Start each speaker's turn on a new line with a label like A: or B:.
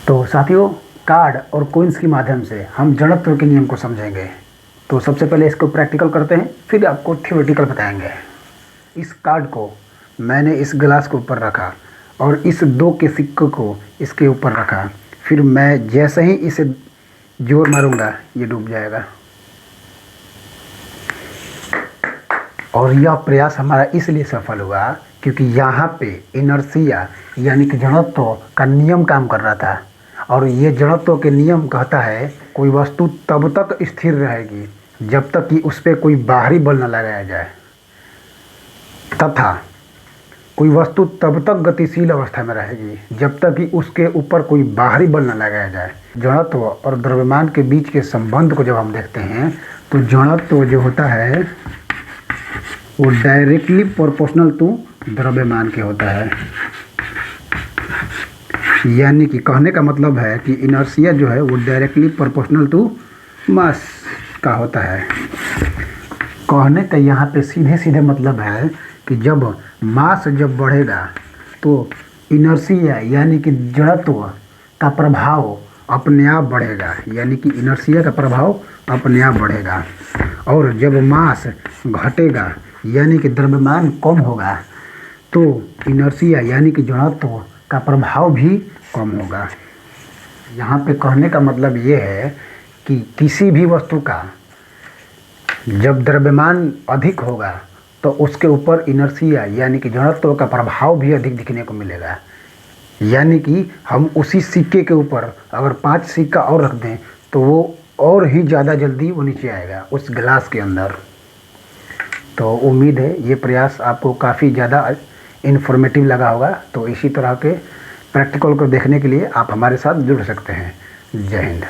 A: तो साथियों, कार्ड और कोइंस के माध्यम से हम जड़त्व के नियम को समझेंगे। तो सबसे पहले इसको प्रैक्टिकल करते हैं, फिर आपको थ्योरेटिकल बताएंगे। इस कार्ड को मैंने इस गिलास के ऊपर रखा और इस 2 के सिक्कों को इसके ऊपर रखा। फिर मैं जैसे ही इसे जोर मारूंगा ये डूब जाएगा। और यह प्रयास हमारा इसलिए सफल हुआ क्योंकि यहाँ पे इनर्शिया यानी कि जड़त्व का नियम काम कर रहा था। और ये जड़त्व के नियम कहता है कोई वस्तु तब तक स्थिर रहेगी जब तक कि उस पर कोई बाहरी बल न लगाया जाए, तथा कोई वस्तु तब तक गतिशील अवस्था में रहेगी जब तक कि उसके ऊपर कोई बाहरी बल न लगाया जाए। जड़त्व और द्रव्यमान के बीच के संबंध को जब हम देखते हैं तो जड़त्व जो होता है वो डायरेक्टली प्रोपोर्शनल टू द्रव्यमान के होता है। यानी कि कहने का मतलब है कि इनर्शिया जो है वो डायरेक्टली प्रोपोर्शनल टू मास का होता है। कहने का यहाँ पे सीधे सीधे मतलब है कि जब मास जब बढ़ेगा तो इनर्शिया यानी कि जड़त्व का प्रभाव अपने आप बढ़ेगा, यानी कि इनर्शिया का प्रभाव अपने आप बढ़ेगा। और जब मास घटेगा यानी कि द्रव्यमान कम होगा तो इनर्शिया यानी कि जड़त्व का प्रभाव भी कम होगा। यहाँ पे कहने का मतलब ये है कि किसी भी वस्तु का जब द्रव्यमान अधिक होगा तो उसके ऊपर इनर्शिया यानी कि जड़त्व का प्रभाव भी अधिक दिखने को मिलेगा। यानी कि हम उसी सिक्के के ऊपर अगर 5 सिक्का और रख दें तो वो और ही ज़्यादा जल्दी वो नीचे आएगा उस गिलास के अंदर। तो उम्मीद है ये प्रयास आपको काफ़ी ज़्यादा इन्फॉर्मेटिव लगा होगा। तो इसी तरह के प्रैक्टिकल को देखने के लिए आप हमारे साथ जुड़ सकते हैं। जय हिंद।